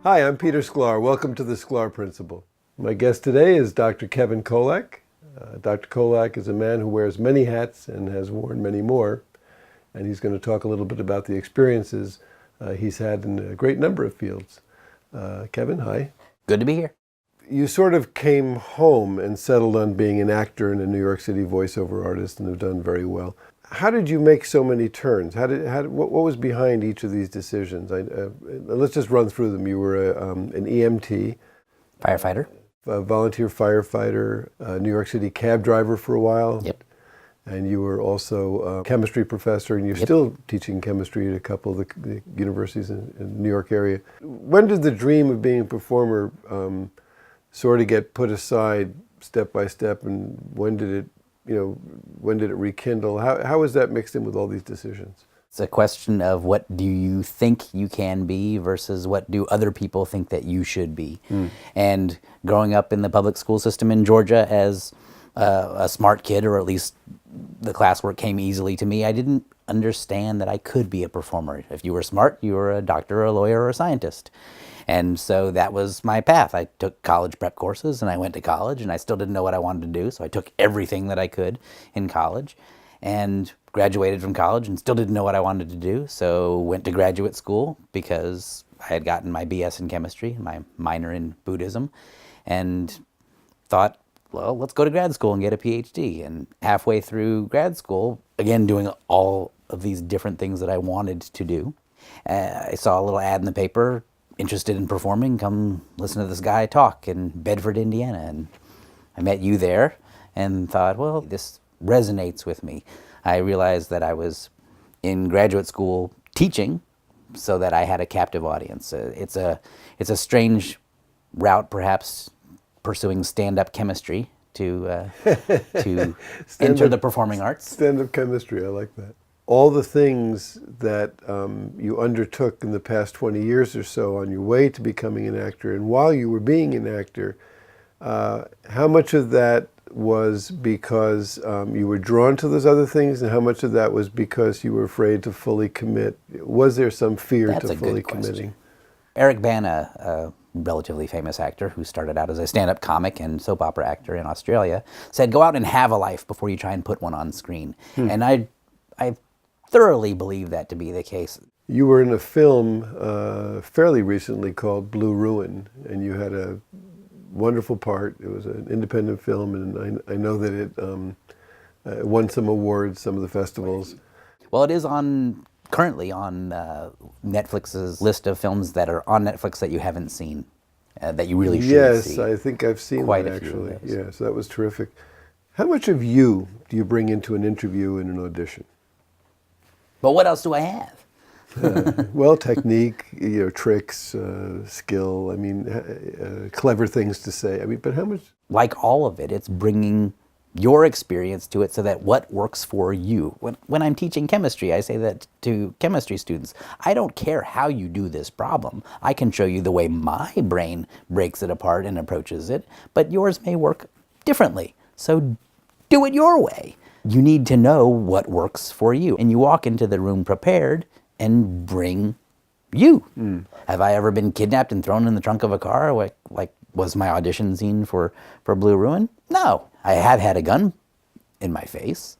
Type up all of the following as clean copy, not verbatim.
Hi, I'm Peter Sklar. Welcome to the Sklar Principle. My guest today is Dr. Kevin Kolack. Dr. Kolack is a man who wears many hats and has worn many more. And he's going to talk a little bit about the experiences he's had in a great number of fields. Kevin, hi. Good to be here. You sort of came home and settled on being an actor and a New York City voiceover artist and have done very well. How did you make so many turns? What was behind each of these decisions? Let's just run through them. You were an EMT. Firefighter. A volunteer firefighter, a New York City cab driver for a while. Yep. And you were also a chemistry professor, and you're still teaching chemistry at a couple of the universities in the New York area. When did the dream of being a performer sort of get put aside step by step, and when did it rekindle? How was that mixed in with all these decisions? It's a question of what do you think you can be versus what do other people think that you should be. And growing up in the public school system in Georgia as a smart kid, or at least the classwork came easily to me, I didn't understand that I could be a performer. If you were smart, you were a doctor or a lawyer or a scientist. And so that was my path. I took college prep courses and I went to college, and I still didn't know what I wanted to do. So I took everything that I could in college and graduated from college and still didn't know what I wanted to do. So went to graduate school because I had gotten my BS in chemistry, my minor in Buddhism, and thought, well, let's go to grad school and get a PhD. And halfway through grad school, again, doing all of these different things that I wanted to do, I saw a little ad in the paper, interested in performing, come listen to this guy talk in Bedford, Indiana. And I met you there and thought, well, this resonates with me. I realized that I was in graduate school teaching so that I had a captive audience. It's a strange route, perhaps, pursuing stand-up chemistry to enter the performing arts. Stand-up chemistry, I like that. All the things that you undertook in the past 20 years or so on your way to becoming an actor, and while you were being an actor, how much of that was because you were drawn to those other things, and how much of that was because you were afraid to fully commit? Was there some fear to fully committing? Eric Bana, a relatively famous actor who started out as a stand-up comic and soap opera actor in Australia, said, go out and have a life before you try and put one on screen. And I thoroughly believe that to be the case. You were in a film fairly recently called Blue Ruin, and you had a wonderful part. It was an independent film, and I know that it won some awards, some of the festivals. Well, it is currently on Netflix's list of films that are on Netflix that you haven't seen, that you really should see. Yes, I think I've seen quite that, a few actually. of those. Yeah, so that was terrific. How much of you do you bring into an interview and an audition? But what else do I have? Well, technique, tricks, skill, clever things to say. But how much? Like all of it, it's bringing your experience to it so that what works for you. When I'm teaching chemistry, I say that to chemistry students. I don't care how you do this problem. I can show you the way my brain breaks it apart and approaches it, but yours may work differently. So do it your way. You need to know what works for you. And you walk into the room prepared and bring you. Have I ever been kidnapped and thrown in the trunk of a car like was my audition scene for Blue Ruin? No. I have had a gun in my face.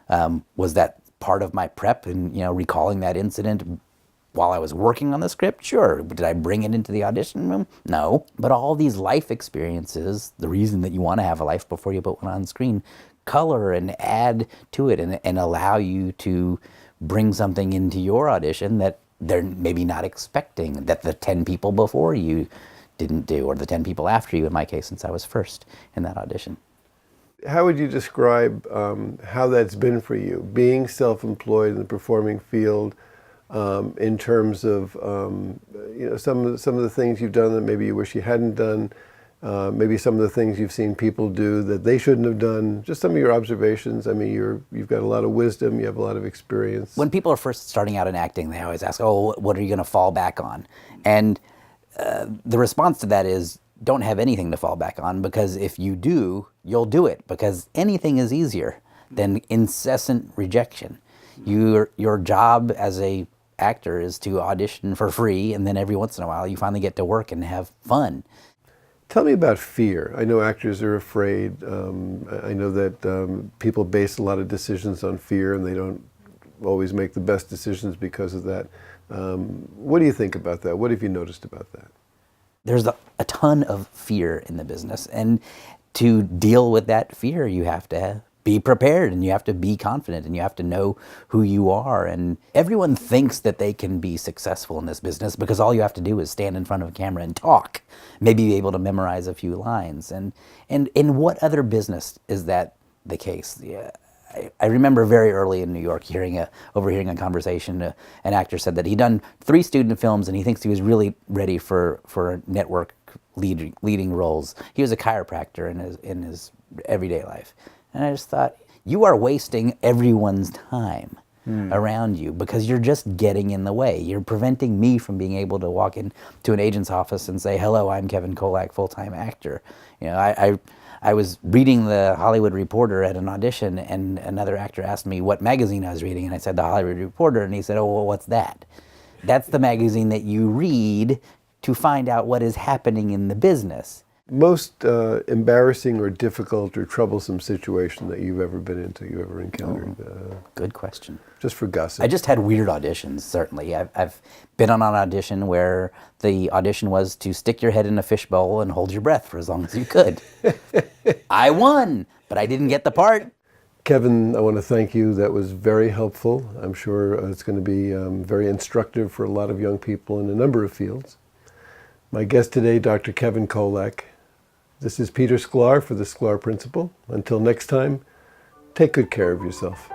Was that part of my prep and recalling that incident while I was working on the script? Sure. Did I bring it into the audition room? No. But all these life experiences, the reason that you want to have a life before you put one on screen, color and add to it and allow you to bring something into your audition that they're maybe not expecting, that the 10 people before you didn't do, or the 10 people after you, in my case, since I was first in that audition. How would you describe how that's been for you, being self-employed in the performing field, in terms of some of the things you've done that maybe you wish you hadn't done, maybe some of the things you've seen people do that they shouldn't have done, just some of your observations. You've got a lot of wisdom, you have a lot of experience. When people are first starting out in acting, they always ask, oh, what are you going to fall back on? And the response to that is, don't have anything to fall back on, because if you do, you'll do it, because anything is easier than incessant rejection. Your job as a actor is to audition for free, and then every once in a while you finally get to work and have fun. Tell me about fear. I know actors are afraid. I know that people base a lot of decisions on fear, and they don't always make the best decisions because of that. What do you think about that? What have you noticed about that? There's a ton of fear in the business, and to deal with that fear, you have to be prepared, and you have to be confident, and you have to know who you are. And everyone thinks that they can be successful in this business because all you have to do is stand in front of a camera and talk, maybe be able to memorize a few lines. And in what other business is that the case? Yeah. I remember very early in New York overhearing a conversation. An actor said that he'd done 3 student films and he thinks he was really ready for network leading roles. He was a chiropractor in his everyday life. And I just thought, you are wasting everyone's time around you because you're just getting in the way. You're preventing me from being able to walk into an agent's office and say, hello, I'm Kevin Kolack, full-time actor. You know, I was reading the Hollywood Reporter at an audition, and another actor asked me what magazine I was reading, and I said the Hollywood Reporter, and he said, oh, well, what's that? That's the magazine that you read to find out what is happening in the business. Most embarrassing or difficult or troublesome situation that you've ever been into, you ever encountered? Good question. Just for gossip. I just had weird auditions, certainly. I've been on an audition where the audition was to stick your head in a fishbowl and hold your breath for as long as you could. I won, but I didn't get the part. Kevin, I want to thank you. That was very helpful. I'm sure it's going to be very instructive for a lot of young people in a number of fields. My guest today, Dr. Kevin Kolack. This is Peter Sklar for the Sklar Principle. Until next time, take good care of yourself.